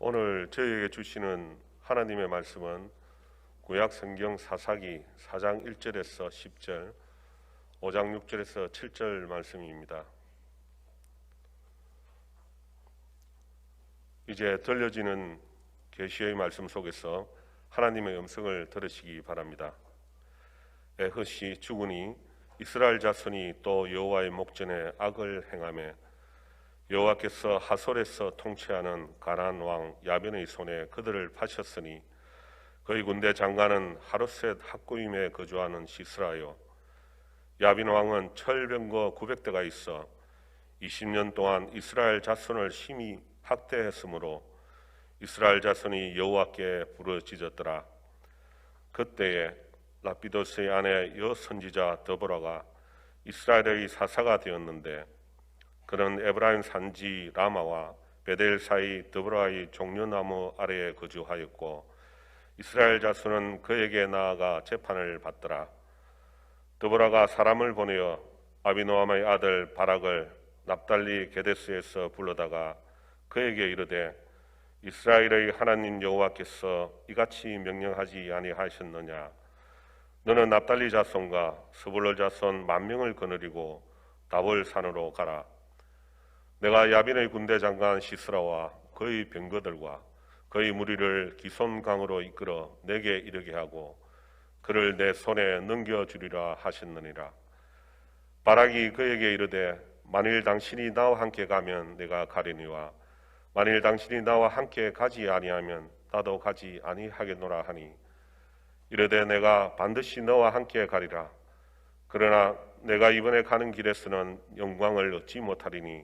오늘 저희에게 주시는 하나님의 말씀은 구약 성경 사사기 4장 1절에서 10절, 5장 6절에서 7절 말씀입니다. 이제 들려지는 계시의 말씀 속에서 하나님의 음성을 들으시기 바랍니다. 에흐시 주군이 이스라엘 자손이 또 여호와의 목전에 악을 행하며 여호와께서 하솔에서 통치하는 가나안 왕 야빈의 손에 그들을 파셨으니 그의 군대 장관은 하루셋 학구임에 거주하는 시스라요. 야빈 왕은 철병거 900대가 있어 20년 동안 이스라엘 자손을 심히 학대했으므로 이스라엘 자손이 여호와께 부르짖었더라. 그때에 라피도스의 아내 여선지자 드보라가 이스라엘의 사사가 되었는데 그는 에브라임 산지 라마와 베델 사이 드보라의 종려나무 아래에 거주하였고 이스라엘 자손은 그에게 나아가 재판을 받더라. 드보라가 사람을 보내어 아비노함의 아들 바락을 납달리 게데스에서 불러다가 그에게 이르되 이스라엘의 하나님 여호와께서 이같이 명령하지 아니하셨느냐? 너는 납달리 자손과 스불론 자손 10,000명을 거느리고 다볼 산으로 가라. 내가 야빈의 군대 장관 시스라와 그의 병거들과 그의 무리를 기손강으로 이끌어 내게 이르게 하고 그를 내 손에 넘겨주리라 하셨느니라. 바락이 그에게 이르되 만일 당신이 나와 함께 가면 내가 가리니와 만일 당신이 나와 함께 가지 아니하면 나도 가지 아니하겠노라 하니 이르되 내가 반드시 너와 함께 가리라. 그러나 내가 이번에 가는 길에서는 영광을 얻지 못하리니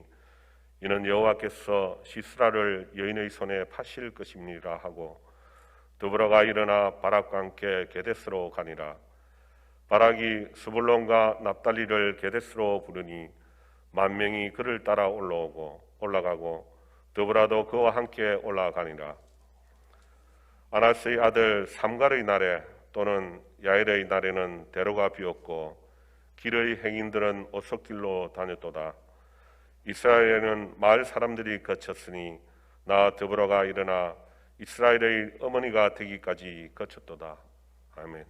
이는 여호와께서 시스라를 여인의 손에 파실 것임이라 하고 드보라가 일어나 바락과 함께 게데스로 가니라. 바락이 스불론과 납달리를 게데스로 부르니 10,000명이 그를 따라 올라가고 드보라도 그와 함께 올라가니라. 아나스의 아들 삼갈의 날에 또는 야엘의 날에는 대로가 비었고 길의 행인들은 오솔길로 다녔도다. 이스라엘에는 마을 사람들이 거쳤으니 나 드보라가 일어나 이스라엘의 어머니가 되기까지 거쳤도다. 아멘.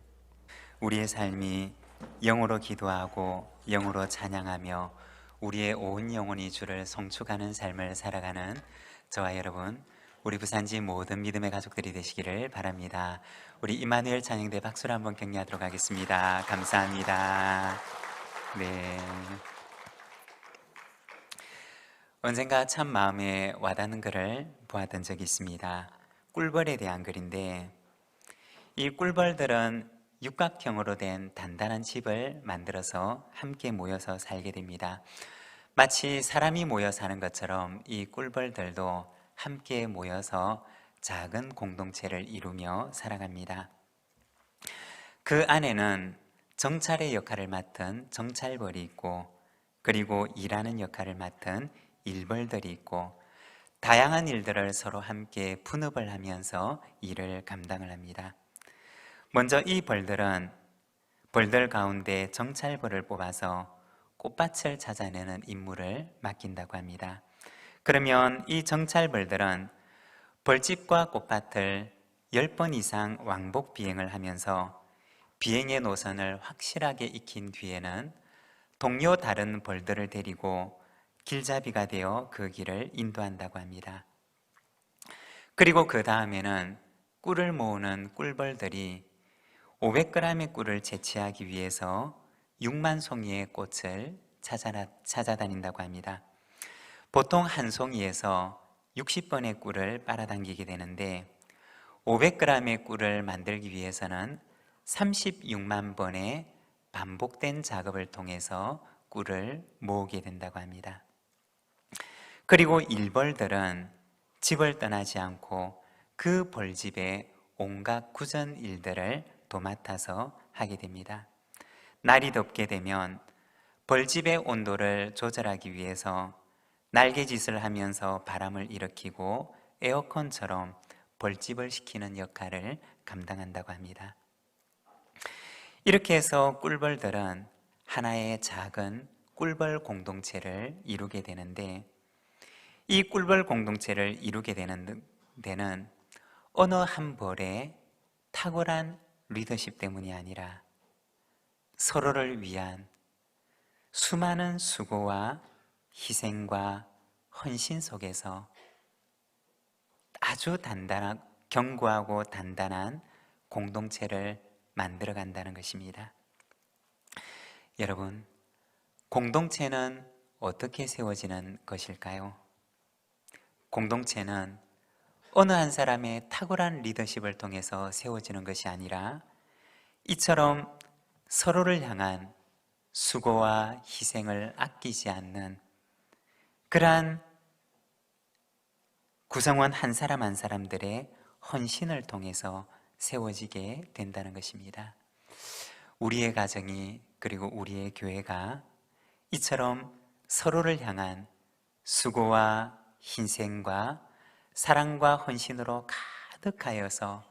우리의 삶이 영으로 기도하고 영으로 찬양하며 우리의 온 영혼이 주를 송축하는 삶을 살아가는 저와 여러분, 우리 부산지 모든 믿음의 가족들이 되시기를 바랍니다. 우리 임마누엘 찬양대 박수로 한번 격려하도록 하겠습니다. 감사합니다. 네. 언젠가 참 마음에 와닿는 글을 보았던 적이 있습니다. 꿀벌에 대한 글인데, 이 꿀벌들은 육각형으로 된 단단한 집을 만들어서 함께 모여서 살게 됩니다. 마치 사람이 모여 사는 것처럼 이 꿀벌들도 함께 모여서 작은 공동체를 이루며 살아갑니다. 그 안에는 정찰의 역할을 맡은 정찰벌이 있고, 그리고 일하는 역할을 맡은 일벌들이 있고, 다양한 일들을 서로 함께 분업을 하면서 일을 감당을 합니다. 먼저 이 벌들은 벌들 가운데 정찰벌을 뽑아서 꽃밭을 찾아내는 임무를 맡긴다고 합니다. 그러면 이 정찰벌들은 벌집과 꽃밭을 10번 이상 왕복 비행을 하면서 비행의 노선을 확실하게 익힌 뒤에는 동료 다른 벌들을 데리고 길잡이가 되어 그 길을 인도한다고 합니다. 그리고 그 다음에는 꿀을 모으는 꿀벌들이 500g의 꿀을 채취하기 위해서 6만 송이의 꽃을 찾아다닌다고 합니다. 보통 한 송이에서 60번의 꿀을 빨아당기게 되는데 500g의 꿀을 만들기 위해서는 36만 번의 반복된 작업을 통해서 꿀을 모으게 된다고 합니다. 그리고 일벌들은 집을 떠나지 않고 그 벌집의 온갖 구전 일들을 도맡아서 하게 됩니다. 날이 덥게 되면 벌집의 온도를 조절하기 위해서 날개짓을 하면서 바람을 일으키고 에어컨처럼 벌집을 식히는 역할을 감당한다고 합니다. 이렇게 해서 꿀벌들은 하나의 작은 꿀벌 공동체를 이루게 되는데, 이 꿀벌 공동체를 이루게 되는 데는 어느 한 벌의 탁월한 리더십 때문이 아니라 서로를 위한 수많은 수고와 희생과 헌신 속에서 아주 견고하고 단단한 공동체를 만들어 간다는 것입니다. 여러분, 공동체는 어떻게 세워지는 것일까요? 공동체는 어느 한 사람의 탁월한 리더십을 통해서 세워지는 것이 아니라 이처럼 서로를 향한 수고와 희생을 아끼지 않는 그러한 구성원 한 사람 한 사람들의 헌신을 통해서 세워지게 된다는 것입니다. 우리의 가정이 그리고 우리의 교회가 이처럼 서로를 향한 수고와 희생과 사랑과 헌신으로 가득하여서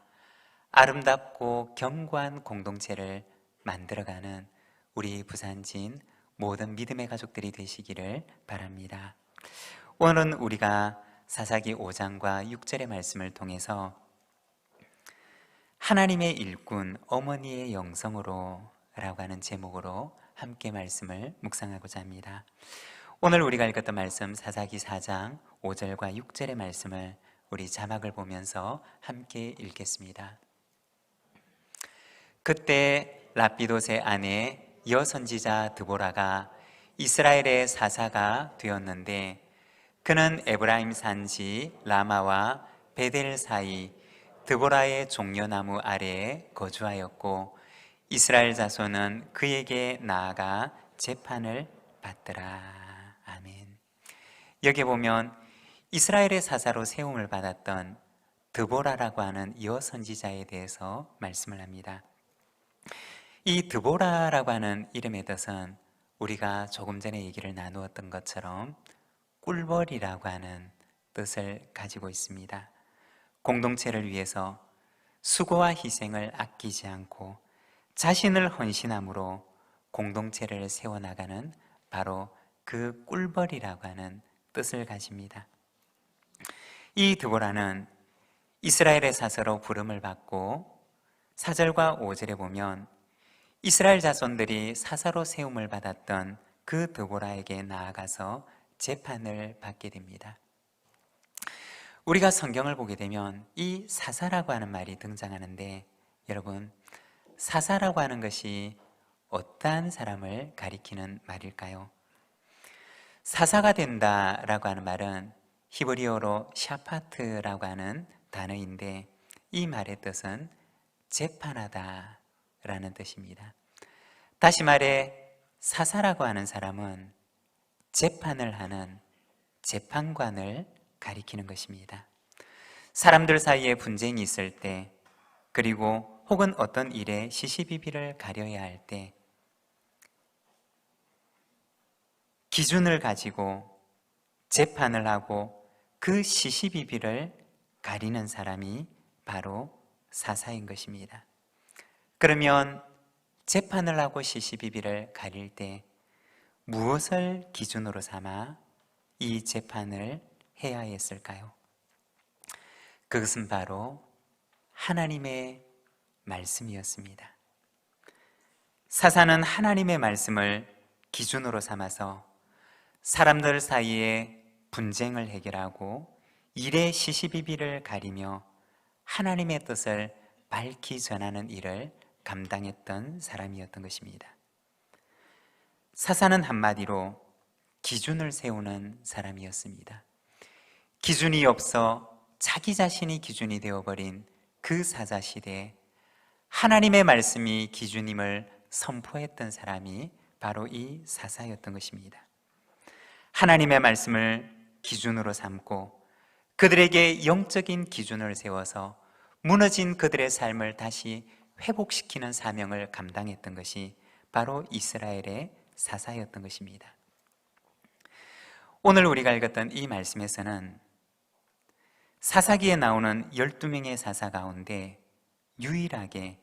아름답고 견고한 공동체를 만들어가는 우리 부산진 모든 믿음의 가족들이 되시기를 바랍니다. 오늘은 우리가 사사기 5장과 6절의 말씀을 통해서 하나님의 일꾼 어머니의 영성으로 라고 하는 제목으로 함께 말씀을 묵상하고자 합니다. 오늘 우리가 읽었던 말씀 사사기 4장 5절과 6절의 말씀을 우리 자막을 보면서 함께 읽겠습니다. 그때 랍비돗의 아내 여선지자 드보라가 이스라엘의 사사가 되었는데 그는 에브라임 산지 라마와 베델 사이 드보라의 종려나무 아래에 거주하였고 이스라엘 자손은 그에게 나아가 재판을 받더라. 아멘. 여기 보면 이스라엘의 사사로 세움을 받았던 드보라라고 하는 여선지자에 대해서 말씀을 합니다. 이 드보라라고 하는 이름의 뜻은 우리가 조금 전에 얘기를 나누었던 것처럼 꿀벌이라고 하는 뜻을 가지고 있습니다. 공동체를 위해서 수고와 희생을 아끼지 않고 자신을 헌신함으로 공동체를 세워나가는 바로 그 꿀벌이라고 하는 뜻을 가집니다. 이 드보라는 이스라엘의 사서로 부름을 받고 4절과 5절에 보면 이스라엘 자손들이 사사로 세움을 받았던 그 드보라에게 나아가서 재판을 받게 됩니다. 우리가 성경을 보게 되면 이 사사라고 하는 말이 등장하는데 여러분, 사사라고 하는 것이 어떠한 사람을 가리키는 말일까요? 사사가 된다라고 하는 말은 히브리어로 샤파트라고 하는 단어인데 이 말의 뜻은 재판하다라는 뜻입니다. 다시 말해 사사라고 하는 사람은 재판을 하는 재판관을 가리키는 것입니다. 사람들 사이에 분쟁이 있을 때 그리고 혹은 어떤 일에 시시비비를 가려야 할 때 기준을 가지고 재판을 하고 그 시시비비를 가리는 사람이 바로 사사인 것입니다. 그러면 재판을 하고 시시비비를 가릴 때 무엇을 기준으로 삼아 이 재판을 해야 했을까요? 그것은 바로 하나님의 말씀이었습니다. 사사는 하나님의 말씀을 기준으로 삼아서 사람들 사이에 분쟁을 해결하고 일의 시시비비를 가리며 하나님의 뜻을 밝히 전하는 일을 감당했던 사람이었던 것입니다. 사사는 한마디로 기준을 세우는 사람이었습니다. 기준이 없어 자기 자신이 기준이 되어버린 그 사사 시대에 하나님의 말씀이 기준임을 선포했던 사람이 바로 이 사사였던 것입니다. 하나님의 말씀을 기준으로 삼고 그들에게 영적인 기준을 세워서 무너진 그들의 삶을 다시 회복시키는 사명을 감당했던 것이 바로 이스라엘의 사사였던 것입니다. 오늘 우리가 읽었던 이 말씀에서는 사사기에 나오는 12명의 사사 가운데 유일하게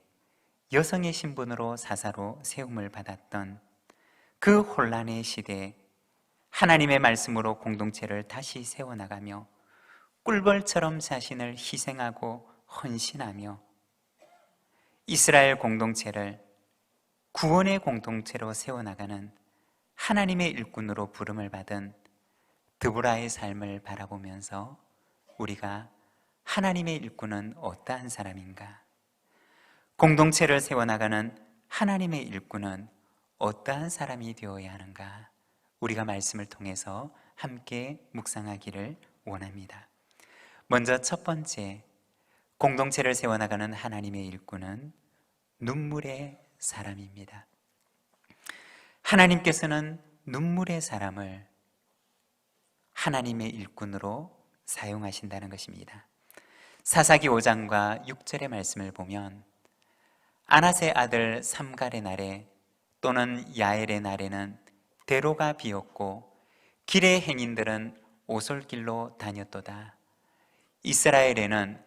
여성의 신분으로 사사로 세움을 받았던 그 혼란의 시대에 하나님의 말씀으로 공동체를 다시 세워나가며 꿀벌처럼 자신을 희생하고 헌신하며 이스라엘 공동체를 구원의 공동체로 세워나가는 하나님의 일꾼으로 부름을 받은 드보라의 삶을 바라보면서 우리가 하나님의 일꾼은 어떠한 사람인가? 공동체를 세워나가는 하나님의 일꾼은 어떠한 사람이 되어야 하는가? 우리가 말씀을 통해서 함께 묵상하기를 원합니다. 먼저 첫 번째, 공동체를 세워나가는 하나님의 일꾼은 눈물의 사람입니다. 하나님께서는 눈물의 사람을 하나님의 일꾼으로 사용하신다는 것입니다. 사사기 5장과 6절의 말씀을 보면 아낫의 아들 삼갈의 날에 또는 야엘의 날에는 대로가 비었고 길의 행인들은 오솔길로 다녔도다. 이스라엘에는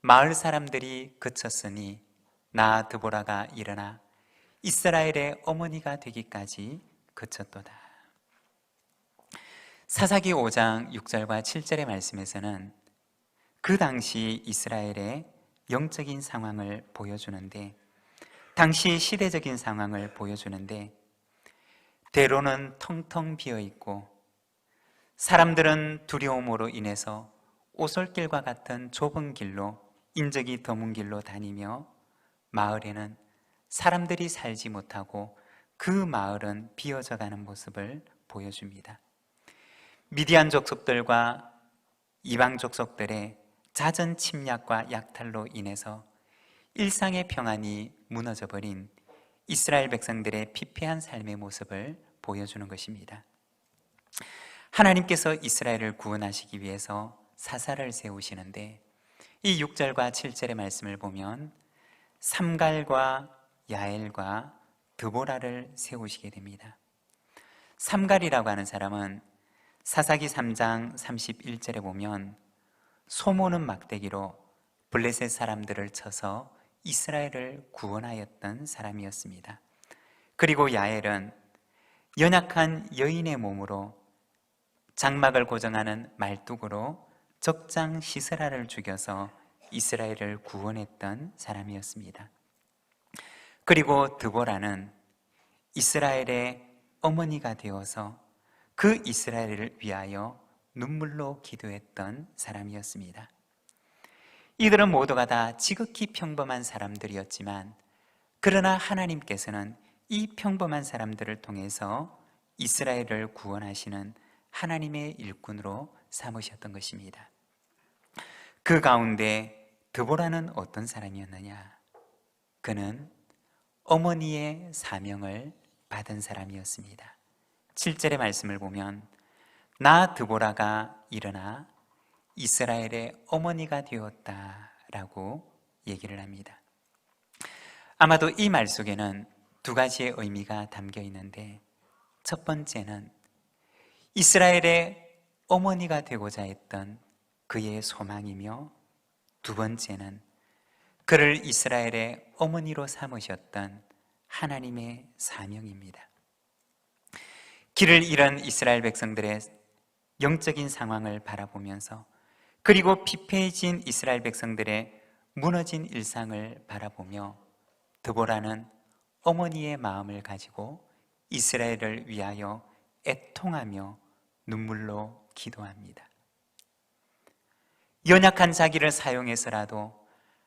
마을 사람들이 그쳤으니 나 드보라가 일어나 이스라엘의 어머니가 되기까지 그쳤도다. 사사기 5장 6절과 7절의 말씀에서는 그 당시 이스라엘의 영적인 상황을 보여주는데, 당시 시대적인 상황을 보여주는데, 대로는 텅텅 비어 있고 사람들은 두려움으로 인해서 오솔길과 같은 좁은 길로, 인적이 드문 길로 다니며 마을에는 사람들이 살지 못하고 그 마을은 비어져 가는 모습을 보여줍니다. 미디안 족속들과 이방 족속들의 잦은 침략과 약탈로 인해서 일상의 평안이 무너져 버린 이스라엘 백성들의 피폐한 삶의 모습을 보여주는 것입니다. 하나님께서 이스라엘을 구원하시기 위해서 사사를 세우시는데, 이 6절과 7절의 말씀을 보면 삼갈과 야엘과 드보라를 세우시게 됩니다. 삼갈이라고 하는 사람은 사사기 3장 31절에 보면 소모는 막대기로 블레셋 사람들을 쳐서 이스라엘을 구원하였던 사람이었습니다. 그리고 야엘은 연약한 여인의 몸으로 장막을 고정하는 말뚝으로 적장 시스라를 죽여서 이스라엘을 구원했던 사람이었습니다. 그리고 드보라는 이스라엘의 어머니가 되어서 그 이스라엘을 위하여 눈물로 기도했던 사람이었습니다. 이들은 모두가 다 지극히 평범한 사람들이었지만, 그러나 하나님께서는 이 평범한 사람들을 통해서 이스라엘을 구원하시는 하나님의 일꾼으로 삼으셨던 것입니다. 그 가운데 드보라는 어떤 사람이었느냐? 그는 어머니의 사명을 받은 사람이었습니다. 7절의 말씀을 보면 나 드보라가 일어나 이스라엘의 어머니가 되었다라고 얘기를 합니다. 아마도 이 말 속에는 두 가지의 의미가 담겨 있는데, 첫 번째는 이스라엘의 어머니가 되고자 했던 그의 소망이며, 두 번째는 그를 이스라엘의 어머니로 삼으셨던 하나님의 사명입니다. 길을 잃은 이스라엘 백성들의 영적인 상황을 바라보면서, 그리고 피폐해진 이스라엘 백성들의 무너진 일상을 바라보며 드보라는 어머니의 마음을 가지고 이스라엘을 위하여 애통하며 눈물로 기도합니다. 연약한 자기를 사용해서라도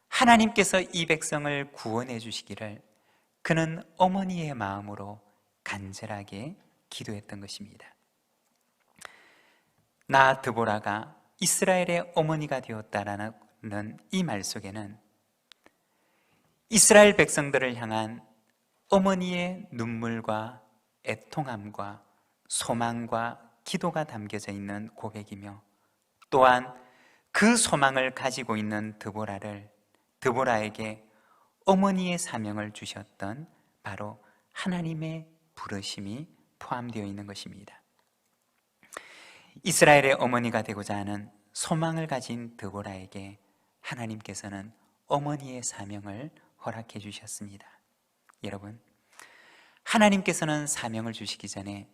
하나님께서 이 백성을 구원해 주시기를 그는 어머니의 마음으로 간절하게 기도했던 것입니다. 나 드보라가 이스라엘의 어머니가 되었다라는 이 말 속에는 이스라엘 백성들을 향한 어머니의 눈물과 애통함과 소망과 기도가 담겨져 있는 고백이며, 또한 그 소망을 가지고 있는 드보라에게 어머니의 사명을 주셨던 바로 하나님의 부르심이 포함되어 있는 것입니다. 이스라엘의 어머니가 되고자 하는 소망을 가진 드보라에게 하나님께서는 어머니의 사명을 허락해 주셨습니다. 여러분, 하나님께서는 사명을 주시기 전에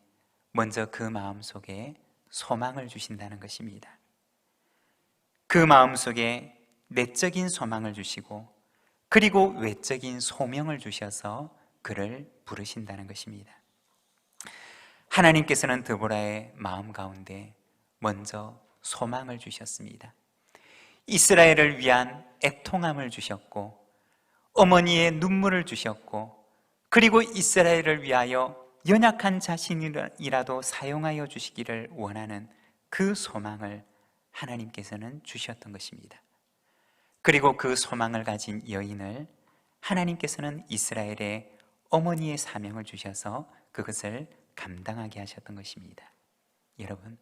먼저 그 마음속에 소망을 주신다는 것입니다. 그 마음속에 내적인 소망을 주시고 그리고 외적인 소명을 주셔서 그를 부르신다는 것입니다. 하나님께서는 드보라의 마음 가운데 먼저 소망을 주셨습니다. 이스라엘을 위한 애통함을 주셨고 어머니의 눈물을 주셨고 그리고 이스라엘을 위하여 연약한 자신이라도 사용하여 주시기를 원하는 그 소망을 하나님께서는 주셨던 것입니다. 그리고 그 소망을 가진 여인을 하나님께서는 이스라엘의 어머니의 사명을 주셔서 그것을 감당하게 하셨던 것입니다. 여러분,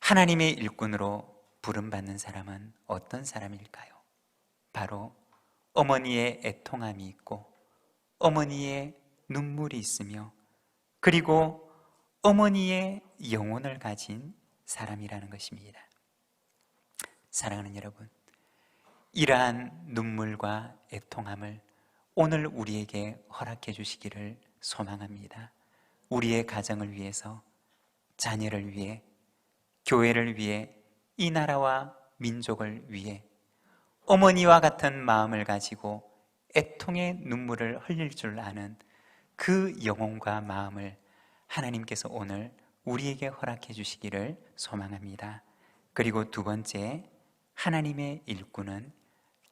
하나님의 일꾼으로 부름받는 사람은 어떤 사람일까요? 바로 어머니의 애통함이 있고 어머니의 눈물이 있으며 그리고 어머니의 영혼을 가진 사람이라는 것입니다. 사랑하는 여러분, 이러한 눈물과 애통함을 오늘 우리에게 허락해 주시기를 소망합니다. 우리의 가정을 위해서, 자녀를 위해, 교회를 위해, 이 나라와 민족을 위해 어머니와 같은 마음을 가지고 애통의 눈물을 흘릴 줄 아는 그 영혼과 마음을 하나님께서 오늘 우리에게 허락해 주시기를 소망합니다. 그리고 두 번째, 하나님의 일꾼은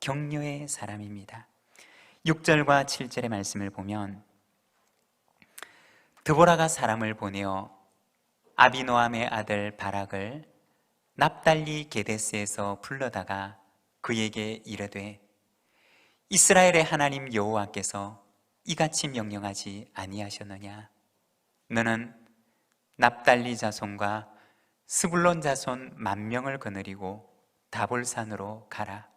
격려의 사람입니다. 6절과 7절의 말씀을 보면 드보라가 사람을 보내어 아비노함의 아들 바락을 납달리 게데스에서 불러다가 그에게 이르되 이스라엘의 하나님 여호와께서 이같이 명령하지 아니하셨느냐? 너는 납달리 자손과 스불론 자손 10,000명을 거느리고 다볼산으로 가라.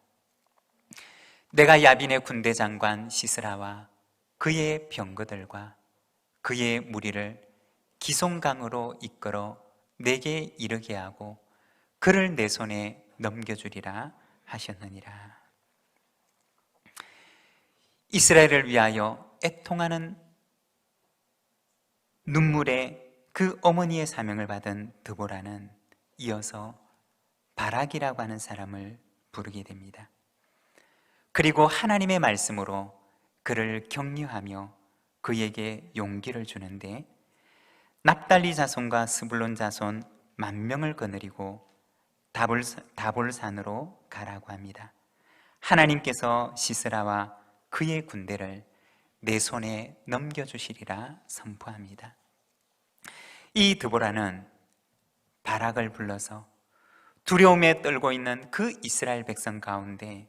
내가 야빈의 군대 장관 시스라와 그의 병거들과 그의 무리를 기송강으로 이끌어 내게 이르게 하고 그를 내 손에 넘겨주리라 하셨느니라. 이스라엘을 위하여 애통하는 눈물의 그 어머니의 사명을 받은 드보라는 이어서 바락이라고 하는 사람을 부르게 됩니다. 그리고 하나님의 말씀으로 그를 격려하며 그에게 용기를 주는데 납달리 자손과 스불론 자손 10,000명을 거느리고 다볼산으로 가라고 합니다. 하나님께서 시스라와 그의 군대를 내 손에 넘겨주시리라 선포합니다. 이 드보라는 바락을 불러서 두려움에 떨고 있는 그 이스라엘 백성 가운데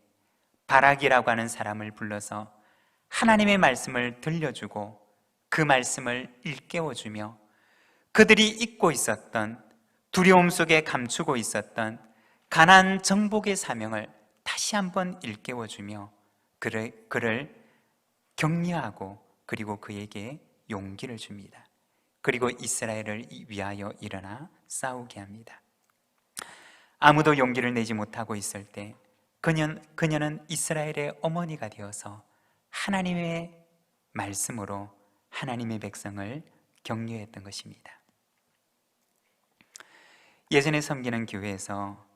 바락이라고 하는 사람을 불러서 하나님의 말씀을 들려주고 그 말씀을 일깨워주며 그들이 잊고 있었던, 두려움 속에 감추고 있었던 가나안 정복의 사명을 다시 한번 일깨워주며 그를 격려하고 그리고 그에게 용기를 줍니다. 그리고 이스라엘을 위하여 일어나 싸우게 합니다. 아무도 용기를 내지 못하고 있을 때 그녀는 이스라엘의 어머니가 되어서 하나님의 말씀으로 하나님의 백성을 격려했던 것입니다. 예전에 섬기는 교회에서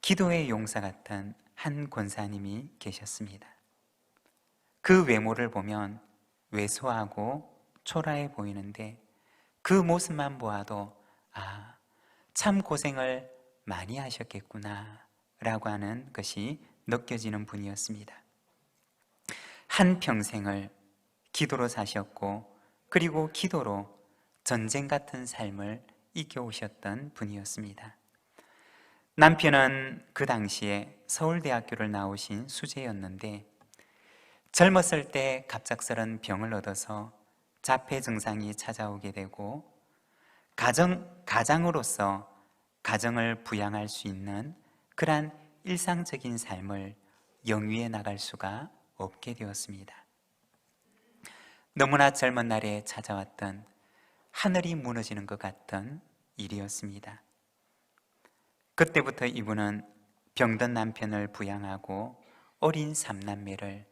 기도의 용사 같은 한 권사님이 계셨습니다. 그 외모를 보면 왜소하고 초라해 보이는데 그 모습만 보아도 참 고생을 많이 하셨겠구나 라고 하는 것이 느껴지는 분이었습니다. 한평생을 기도로 사셨고 그리고 기도로 전쟁 같은 삶을 이겨오셨던 분이었습니다. 남편은 그 당시에 서울대학교를 나오신 수재였는데 젊었을 때 갑작스런 병을 얻어서 자폐 증상이 찾아오게 되고 가장으로서 가정을 부양할 수 있는 그러한 일상적인 삶을 영위해 나갈 수가 없게 되었습니다. 너무나 젊은 날에 찾아왔던 하늘이 무너지는 것 같던 일이었습니다. 그때부터 이분은 병든 남편을 부양하고 어린 3남매를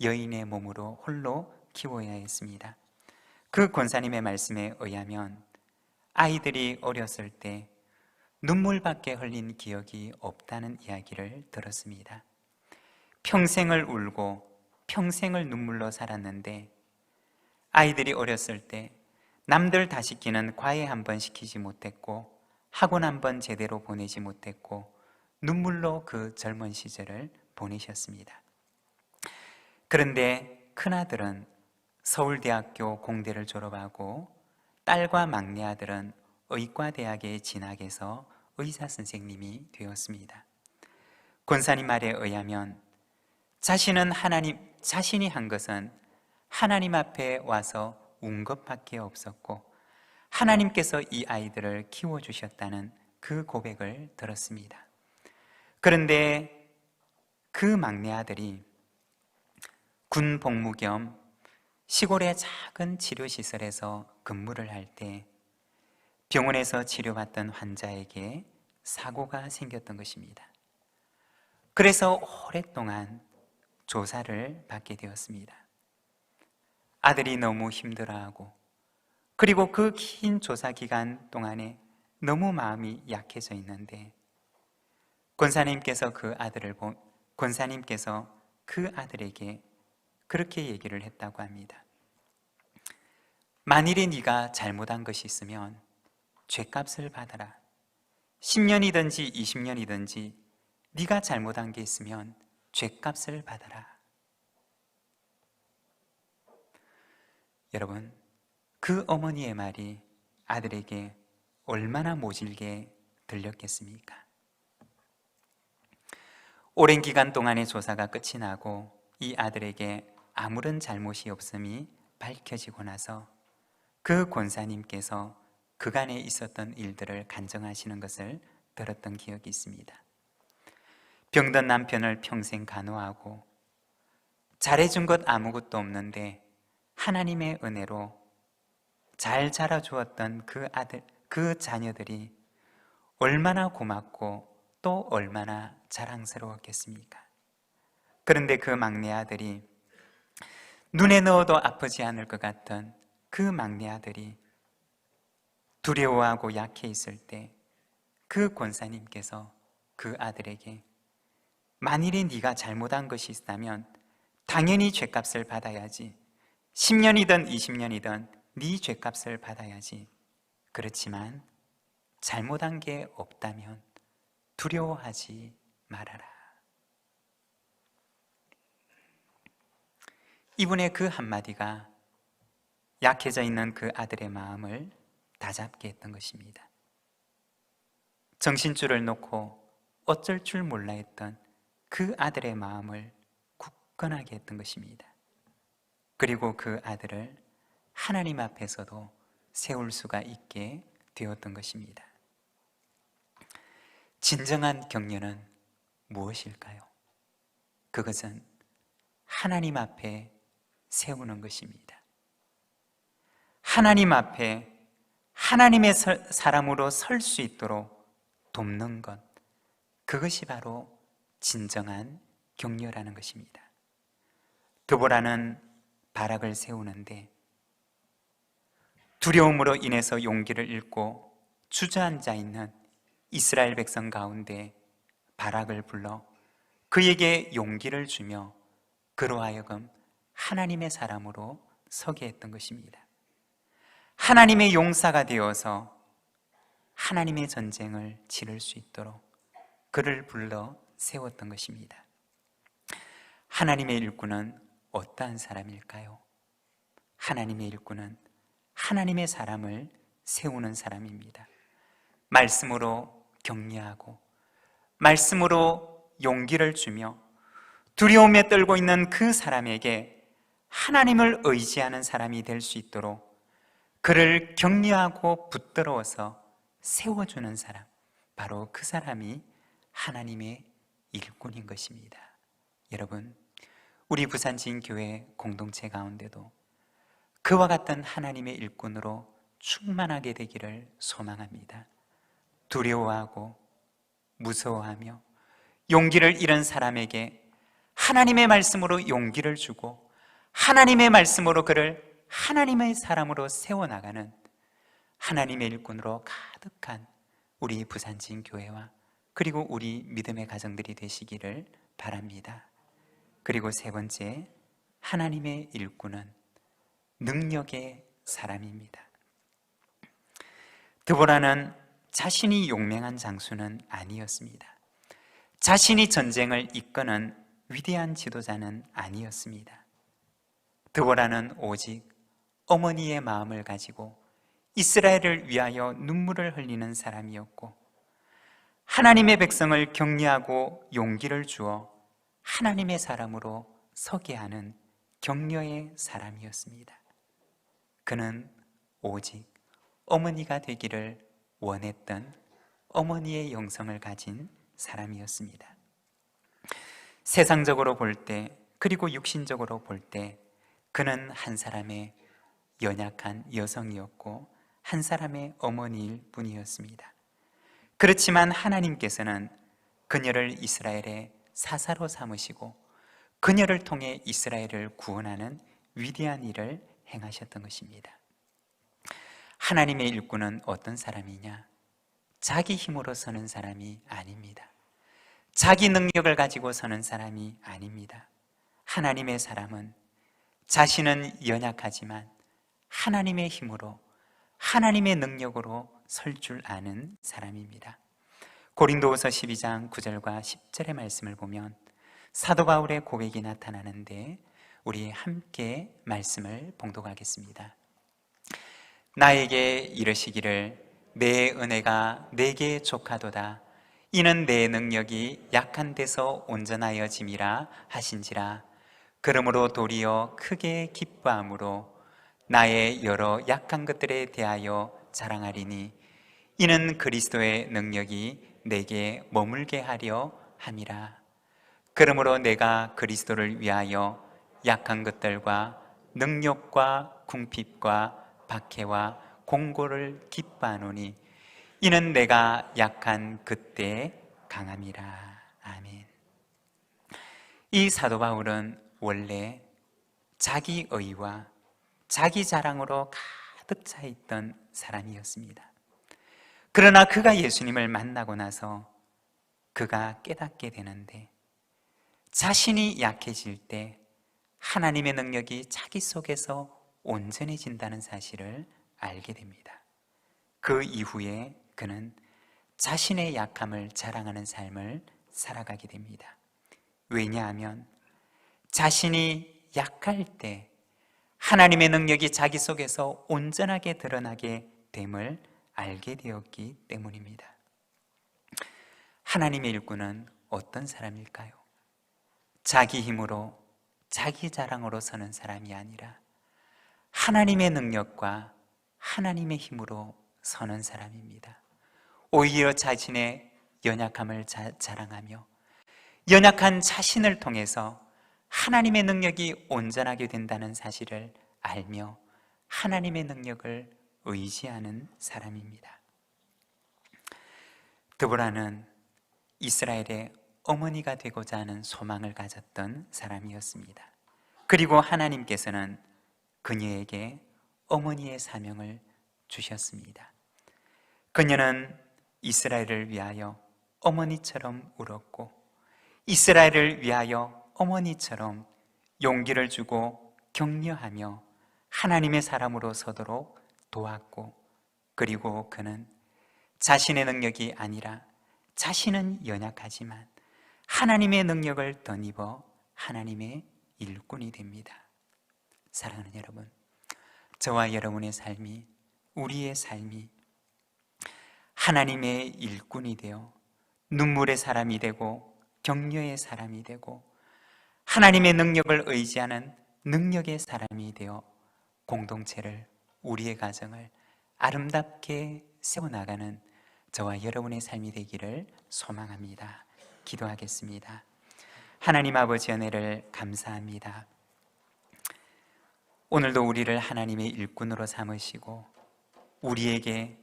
여인의 몸으로 홀로 키워야 했습니다. 그 권사님의 말씀에 의하면 아이들이 어렸을 때 눈물밖에 흘린 기억이 없다는 이야기를 들었습니다. 평생을 울고 평생을 눈물로 살았는데 아이들이 어렸을 때 남들 다 시키는 과외 한 번 시키지 못했고 학원 한 번 제대로 보내지 못했고 눈물로 그 젊은 시절을 보내셨습니다. 그런데 큰아들은 서울대학교 공대를 졸업하고 딸과 막내 아들은 의과대학에 진학해서 의사 선생님이 되었습니다. 권사님 말에 의하면 자신이 한 것은 하나님 앞에 와서 운 것밖에 없었고 하나님께서 이 아이들을 키워주셨다는 그 고백을 들었습니다. 그런데 그 막내 아들이 군 복무 겸 시골의 작은 치료시설에서 근무를 할 때 병원에서 치료받던 환자에게 사고가 생겼던 것입니다. 그래서 오랫동안 조사를 받게 되었습니다. 아들이 너무 힘들어하고 그리고 그 긴 조사 기간 동안에 너무 마음이 약해져 있는데 권사님께서 그 아들에게 그렇게 얘기를 했다고 합니다. 만일에 네가 잘못한 것이 있으면 죄값을 받아라. 10년이든지 20년이든지 네가 잘못한 게 있으면 죄값을 받아라. 여러분, 그 어머니의 말이 아들에게 얼마나 모질게 들렸겠습니까? 오랜 기간 동안의 조사가 끝이 나고 이 아들에게 아무런 잘못이 없음이 밝혀지고 나서 그 권사님께서 그간에 있었던 일들을 간증하시는 것을 들었던 기억이 있습니다. 병든 남편을 평생 간호하고 잘해준 것 아무것도 없는데 하나님의 은혜로 잘 자라주었던 그 자녀들이 얼마나 고맙고 또 얼마나 자랑스러웠겠습니까? 그런데 그 막내 아들이 눈에 넣어도 아프지 않을 것 같던 그 막내 아들이 두려워하고 약해 있을 때 그 권사님께서 그 아들에게 만일에 네가 잘못한 것이 있다면 당연히 죄값을 받아야지. 10년이든 20년이든 네 죄값을 받아야지. 그렇지만 잘못한 게 없다면 두려워하지 말아라. 이분의 그 한마디가 약해져 있는 그 아들의 마음을 다잡게 했던 것입니다. 정신줄을 놓고 어쩔 줄 몰라 했던 그 아들의 마음을 굳건하게 했던 것입니다. 그리고 그 아들을 하나님 앞에서도 세울 수가 있게 되었던 것입니다. 진정한 격려는 무엇일까요? 그것은 하나님 앞에 세우는 것입니다. 하나님 앞에 하나님의 사람으로 설 수 있도록 돕는 것, 그것이 바로 진정한 격려라는 것입니다. 드보라는 바락을 세우는데 두려움으로 인해서 용기를 잃고 주저앉아 있는 이스라엘 백성 가운데 바락을 불러 그에게 용기를 주며 그로 하여금 하나님의 사람으로 서게 했던 것입니다. 하나님의 용사가 되어서 하나님의 전쟁을 치를 수 있도록 그를 불러 세웠던 것입니다. 하나님의 일꾼은 어떠한 사람일까요? 하나님의 일꾼은 하나님의 사람을 세우는 사람입니다. 말씀으로 격려하고 말씀으로 용기를 주며 두려움에 떨고 있는 그 사람에게 하나님을 의지하는 사람이 될 수 있도록 그를 격려하고 붙들어서 세워주는 사람, 바로 그 사람이 하나님의 일꾼인 것입니다. 여러분, 우리 부산지인교회 공동체 가운데도 그와 같은 하나님의 일꾼으로 충만하게 되기를 소망합니다. 두려워하고 무서워하며 용기를 잃은 사람에게 하나님의 말씀으로 용기를 주고 하나님의 말씀으로 그를 하나님의 사람으로 세워나가는 하나님의 일꾼으로 가득한 우리 부산진교회와 그리고 우리 믿음의 가정들이 되시기를 바랍니다. 그리고 세 번째, 하나님의 일꾼은 능력의 사람입니다. 드보라는 자신이 용맹한 장수는 아니었습니다. 자신이 전쟁을 이끄는 위대한 지도자는 아니었습니다. 드보라는 오직 어머니의 마음을 가지고 이스라엘을 위하여 눈물을 흘리는 사람이었고, 하나님의 백성을 격려하고 용기를 주어 하나님의 사람으로 서게 하는 격려의 사람이었습니다. 그는 오직 어머니가 되기를 원했던 어머니의 영성을 가진 사람이었습니다. 세상적으로 볼 때, 그리고 육신적으로 볼 때 그는 한 사람의 연약한 여성이었고 한 사람의 어머니일 뿐이었습니다. 그렇지만 하나님께서는 그녀를 이스라엘의 사사로 삼으시고 그녀를 통해 이스라엘을 구원하는 위대한 일을 행하셨던 것입니다. 하나님의 일꾼은 어떤 사람이냐? 자기 힘으로 서는 사람이 아닙니다. 자기 능력을 가지고 서는 사람이 아닙니다. 하나님의 사람은 자신은 연약하지만 하나님의 힘으로, 하나님의 능력으로 설 줄 아는 사람입니다. 고린도후서 12장 9절과 10절의 말씀을 보면 사도 바울의 고백이 나타나는데 우리 함께 말씀을 봉독하겠습니다. 나에게 이르시기를 내 은혜가 내게 족하도다. 이는 내 능력이 약한 데서 온전하여짐이라 하신지라. 그러므로 도리어 크게 기뻐함으로 나의 여러 약한 것들에 대하여 자랑하리니 이는 그리스도의 능력이 내게 머물게 하려 함이라. 그러므로 내가 그리스도를 위하여 약한 것들과 능력과 궁핍과 박해와 공고를 기뻐하노니 이는 내가 약한 그때 강함이라. 아멘. 이 사도 바울은 원래 자기 의와 자기 자랑으로 가득 차 있던 사람이었습니다. 그러나 그가 예수님을 만나고 나서 그가 깨닫게 되는데, 자신이 약해질 때 하나님의 능력이 자기 속에서 온전해진다는 사실을 알게 됩니다. 그 이후에 그는 자신의 약함을 자랑하는 삶을 살아가게 됩니다. 왜냐하면 자신이 약할 때 하나님의 능력이 자기 속에서 온전하게 드러나게 됨을 알게 되었기 때문입니다. 하나님의 일꾼은 어떤 사람일까요? 자기 힘으로, 자기 자랑으로 서는 사람이 아니라 하나님의 능력과 하나님의 힘으로 서는 사람입니다. 오히려 자신의 연약함을 자랑하며 연약한 자신을 통해서 하나님의 능력이 온전하게 된다는 사실을 알며 하나님의 능력을 의지하는 사람입니다. 드보라는 이스라엘의 어머니가 되고자 하는 소망을 가졌던 사람이었습니다. 그리고 하나님께서는 그녀에게 어머니의 사명을 주셨습니다. 그녀는 이스라엘을 위하여 어머니처럼 울었고 이스라엘을 위하여 어머니처럼 용기를 주고 격려하며 하나님의 사람으로 서도록 도왔고, 그리고 그는 자신의 능력이 아니라 자신은 연약하지만 하나님의 능력을 덧입어 하나님의 일꾼이 됩니다. 사랑하는 여러분, 저와 여러분의 삶이, 우리의 삶이 하나님의 일꾼이 되어 눈물의 사람이 되고 격려의 사람이 되고 하나님의 능력을 의지하는 능력의 사람이 되어 공동체를, 우리의 가정을 아름답게 세워나가는 저와 여러분의 삶이 되기를 소망합니다. 기도하겠습니다. 하나님 아버지, 은혜를 감사합니다. 오늘도 우리를 하나님의 일꾼으로 삼으시고 우리에게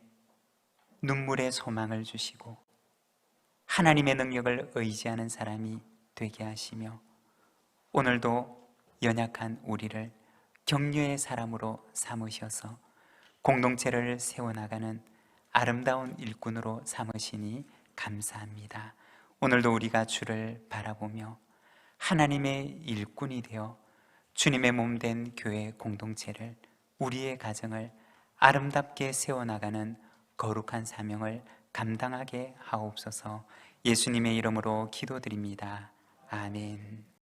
눈물의 소망을 주시고 하나님의 능력을 의지하는 사람이 되게 하시며, 오늘도 연약한 우리를 격려의 사람으로 삼으셔서 공동체를 세워나가는 아름다운 일꾼으로 삼으시니 감사합니다. 오늘도 우리가 주를 바라보며 하나님의 일꾼이 되어 주님의 몸된 교회 공동체를, 우리의 가정을 아름답게 세워나가는 거룩한 사명을 감당하게 하옵소서. 예수님의 이름으로 기도드립니다. 아멘.